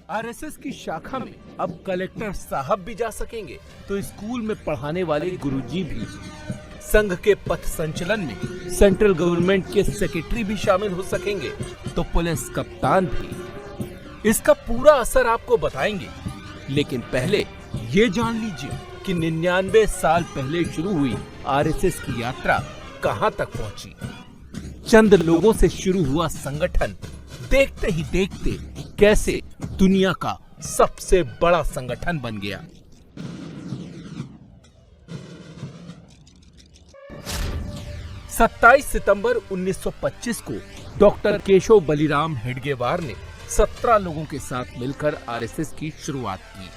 RSS की शाखा में अब कलेक्टर साहब भी जा सकेंगे, तो स्कूल में पढ़ाने वाले गुरुजी भी। संघ के पथ संचलन में सेंट्रल गवर्नमेंट के सेक्रेटरी भी शामिल हो सकेंगे, तो पुलिस कप्तान भी। इसका पूरा असर आपको बताएंगे, लेकिन पहले ये जान लीजिए कि 99 साल पहले शुरू हुई आरएसएस की यात्रा कहां तक पहुंची। चंद लोगों से शुरू हुआ संगठन देखते ही देखते कैसे दुनिया का सबसे बड़ा संगठन बन गया। सत्ताईस सितंबर 1925 को डॉक्टर केशव बलिराम हेडगेवार ने 17 लोगों के साथ मिलकर आरएसएस की शुरुआत की।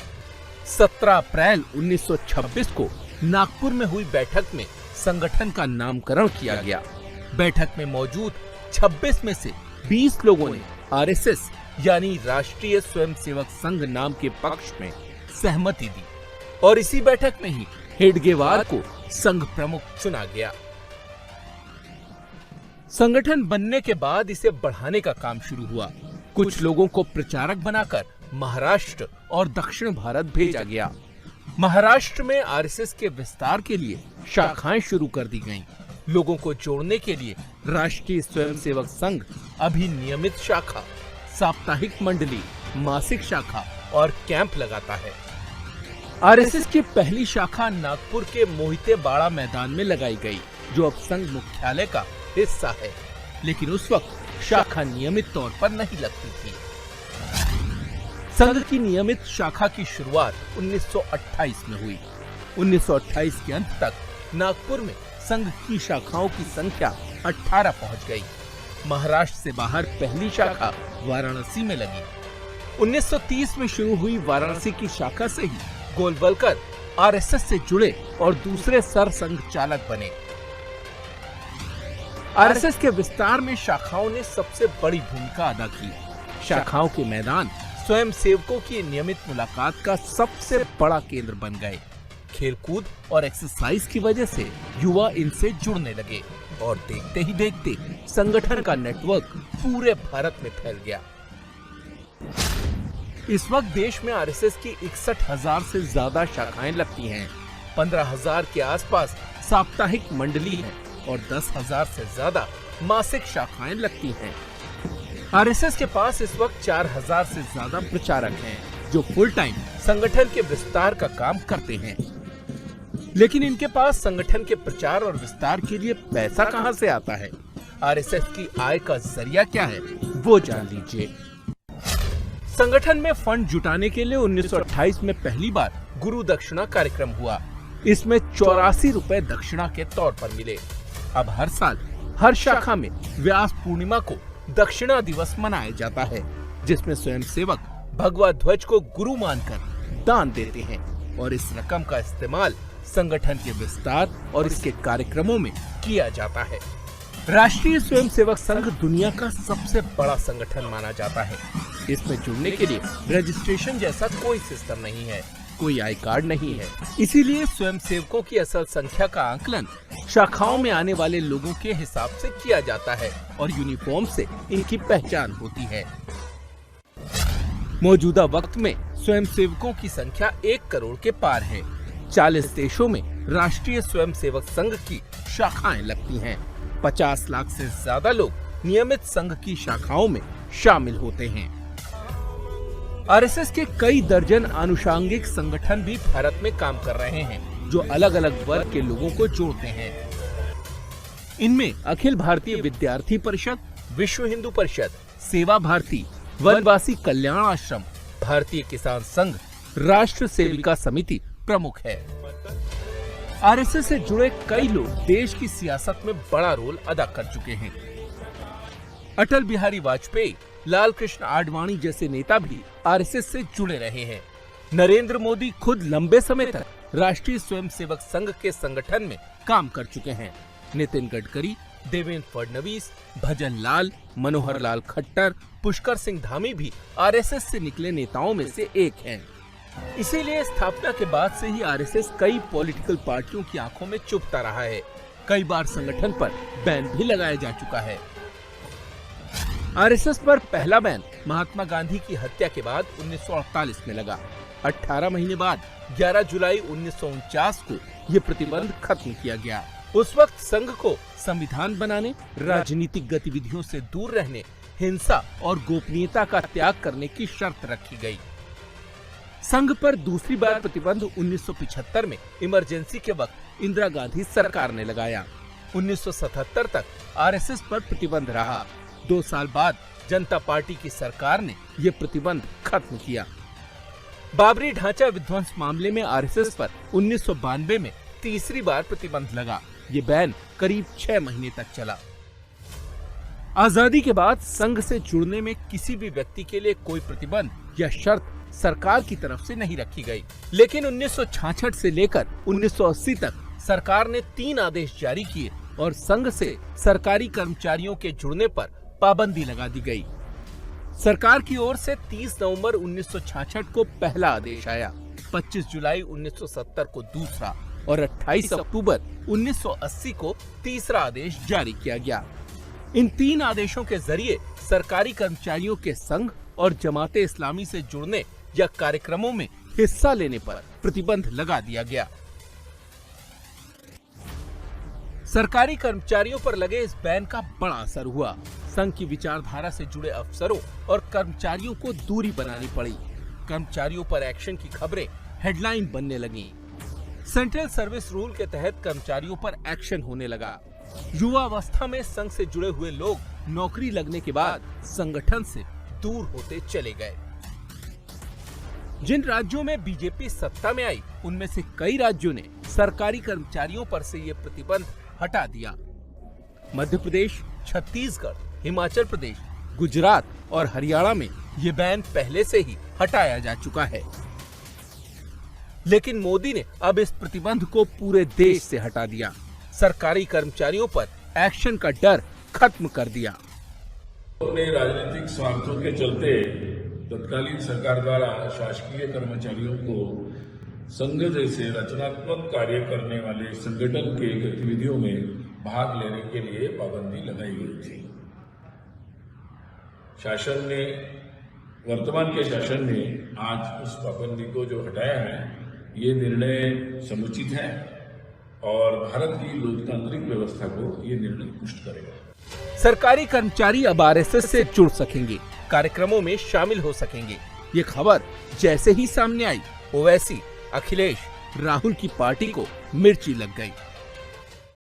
17 अप्रैल 1926 को नागपुर में हुई बैठक में संगठन का नामकरण किया गया। बैठक में मौजूद 26 में से 20 लोगों ने आरएसएस यानी राष्ट्रीय स्वयंसेवक संघ नाम के पक्ष में सहमति दी और इसी बैठक में ही हेडगेवार को संघ प्रमुख चुना गया। संगठन बनने के बाद इसे बढ़ाने का काम शुरू हुआ। कुछ लोगों को प्रचारक बनाकर महाराष्ट्र और दक्षिण भारत भेजा गया। महाराष्ट्र में आरएसएस के विस्तार के लिए शाखाएं शुरू कर दी गईं। लोगों को जोड़ने के लिए राष्ट्रीय स्वयंसेवक संघ अभी नियमित शाखा, साप्ताहिक मंडली, मासिक शाखा और कैंप लगाता है। आरएसएस की पहली शाखा नागपुर के मोहिते बाड़ा मैदान में लगाई गई, जो अब संघ मुख्यालय का हिस्सा है, लेकिन उस वक्त शाखा नियमित तौर पर नहीं लगती थी। संघ की नियमित शाखा की शुरुआत 1928 में हुई। 1928 के अंत तक नागपुर में संघ की शाखाओं की संख्या 18 पहुंच गई। महाराष्ट्र से बाहर पहली शाखा वाराणसी में लगी। 1930 में शुरू हुई वाराणसी की शाखा से ही गोलवलकर आरएसएस से जुड़े और दूसरे सर संघ चालक बने। आरएसएस के विस्तार में शाखाओं ने सबसे बड़ी भूमिका अदा की। शाखाओं के मैदान स्वयं सेवकों की नियमित मुलाकात का सबसे बड़ा केंद्र बन गए। खेलकूद और एक्सरसाइज की वजह से युवा इनसे जुड़ने लगे और देखते ही देखते संगठन का नेटवर्क पूरे भारत में फैल गया। इस वक्त देश में आरएसएस की 61,000 से ज्यादा शाखाएं लगती हैं। 15,000 के आसपास साप्ताहिक मंडली है और 10,000 से ज्यादा मासिक शाखाएं लगती हैं। आरएसएस के पास इस वक्त 4,000 से ज्यादा प्रचारक हैं, जो फुल टाइम संगठन के विस्तार का काम करते हैं। लेकिन इनके पास संगठन के प्रचार और विस्तार के लिए पैसा कहां से आता है? आरएसएस की आय का जरिया क्या है, वो जान लीजिए। संगठन में फंड जुटाने के लिए 1928 में पहली बार गुरु दक्षिणा कार्यक्रम हुआ। इसमें 84 रुपए दक्षिणा के तौर पर मिले। अब हर साल हर शाखा में व्यास पूर्णिमा को दक्षिणा दिवस मनाया जाता है, जिसमें स्वयंसेवक भगवा ध्वज को गुरु मानकर दान देते हैं और इस रकम का इस्तेमाल संगठन के विस्तार और इसके कार्यक्रमों में किया जाता है। राष्ट्रीय स्वयंसेवक संघ दुनिया का सबसे बड़ा संगठन माना जाता है। इसमें जुड़ने के लिए रजिस्ट्रेशन जैसा कोई सिस्टम नहीं है, कोई आई कार्ड नहीं है। इसीलिए स्वयंसेवकों की असल संख्या का आकलन शाखाओं में आने वाले लोगों के हिसाब से किया जाता है और यूनिफॉर्म से इनकी पहचान होती है। मौजूदा वक्त में स्वयंसेवकों की संख्या 1 करोड़ के पार है। 40 देशों में राष्ट्रीय स्वयंसेवक संघ की शाखाएं लगती हैं। 50 लाख से ज्यादा लोग नियमित संघ की शाखाओं में शामिल होते हैं। आरएसएस के कई दर्जन आनुषंगिक संगठन भी भारत में काम कर रहे हैं, जो अलग अलग वर्ग के लोगों को जोड़ते हैं। इनमें अखिल भारतीय विद्यार्थी परिषद, विश्व हिंदू परिषद, सेवा भारती, वनवासी कल्याण आश्रम, भारतीय किसान संघ, राष्ट्र सेविका समिति प्रमुख है। आरएसएस से जुड़े कई लोग देश की सियासत में बड़ा रोल अदा कर चुके हैं। अटल बिहारी वाजपेयी, लाल कृष्ण आडवाणी जैसे नेता भी आरएसएस से जुड़े रहे हैं। नरेंद्र मोदी खुद लंबे समय तक राष्ट्रीय स्वयंसेवक संघ के संगठन में काम कर चुके हैं। नितिन गडकरी, देवेंद्र फडणवीस, भजन लाल, मनोहर लाल खट्टर, पुष्कर सिंह धामी भी आरएसएस से निकले नेताओं में से एक हैं। इसीलिए स्थापना के बाद से ही आरएसएस कई पॉलिटिकल पार्टियों की आंखों में चुभता रहा है। कई बार संगठन पर बैन भी लगाया जा चुका है। आरएसएस पर पहला बैन महात्मा गांधी की हत्या के बाद 1948 में लगा। 18 महीने बाद 11 जुलाई 1949 को ये प्रतिबंध खत्म किया गया। उस वक्त संघ को संविधान बनाने, राजनीतिक गतिविधियों से दूर रहने, हिंसा और गोपनीयता का त्याग करने की शर्त रखी गई। संघ पर दूसरी बार प्रतिबंध 1975 में इमरजेंसी के वक्त इंदिरा गांधी सरकार ने लगाया। 1977 तक आरएसएस पर प्रतिबंध रहा। 2 साल बाद जनता पार्टी की सरकार ने ये प्रतिबंध खत्म किया। बाबरी ढांचा विध्वंस मामले में आरएसएस पर 1992 में तीसरी बार प्रतिबंध लगा। ये बैन करीब 6 महीने तक चला। आजादी के बाद संघ से जुड़ने में किसी भी व्यक्ति के लिए कोई प्रतिबंध या शर्त सरकार की तरफ से नहीं रखी गई। लेकिन 1966 से लेकर 1980 तक सरकार ने 3 आदेश जारी किए और संघ से सरकारी कर्मचारियों के जुड़ने पर पाबंदी लगा दी गई। सरकार की ओर से 30 नवंबर 1966 को पहला आदेश आया, 25 जुलाई 1970 को दूसरा और 28 अक्टूबर 1980 को तीसरा आदेश जारी किया गया। इन 3 आदेशों के जरिए सरकारी कर्मचारियों के संघ और जमाते इस्लामी से जुड़ने या कार्यक्रमों में हिस्सा लेने पर प्रतिबंध लगा दिया गया। सरकारी कर्मचारियों पर लगे इस बैन का बड़ा असर हुआ। संघ की विचारधारा से जुड़े अफसरों और कर्मचारियों को दूरी बनानी पड़ी। कर्मचारियों पर एक्शन की खबरें हेडलाइन बनने लगीं। सेंट्रल सर्विस रूल के तहत कर्मचारियों पर एक्शन होने लगा। युवा अवस्था में संघ से जुड़े हुए लोग नौकरी लगने के बाद संगठन से दूर होते चले गए। जिन राज्यों में बीजेपी सत्ता में आई, उनमें से कई राज्यों ने सरकारी कर्मचारियों पर से ये प्रतिबंध हटा दिया। मध्य प्रदेश, छत्तीसगढ़, हिमाचल प्रदेश, गुजरात और हरियाणा में ये बैन पहले से ही हटाया जा चुका है। लेकिन मोदी ने अब इस प्रतिबंध को पूरे देश से हटा दिया। सरकारी कर्मचारियों पर एक्शन का डर खत्म कर दिया। अपने राजनीतिक स्वार्थों के चलते तत्कालीन सरकार द्वारा शासकीय कर्मचारियों को संघ जैसे रचनात्मक कार्य करने वाले संगठन के गतिविधियों में भाग लेने के लिए पाबंदी लगाई गई थी। वर्तमान के शासन ने आज उस पाबंदी को जो हटाया है, ये निर्णय समुचित है और भारत की लोकतांत्रिक व्यवस्था को ये निर्णय पुष्ट करेगा। सरकारी कर्मचारी अब आरएसएस से जुड़ सकेंगे, कार्यक्रमों में शामिल हो सकेंगे। ये खबर जैसे ही सामने आई, ओवैसी, अखिलेश, राहुल की पार्टी को मिर्ची लग गई।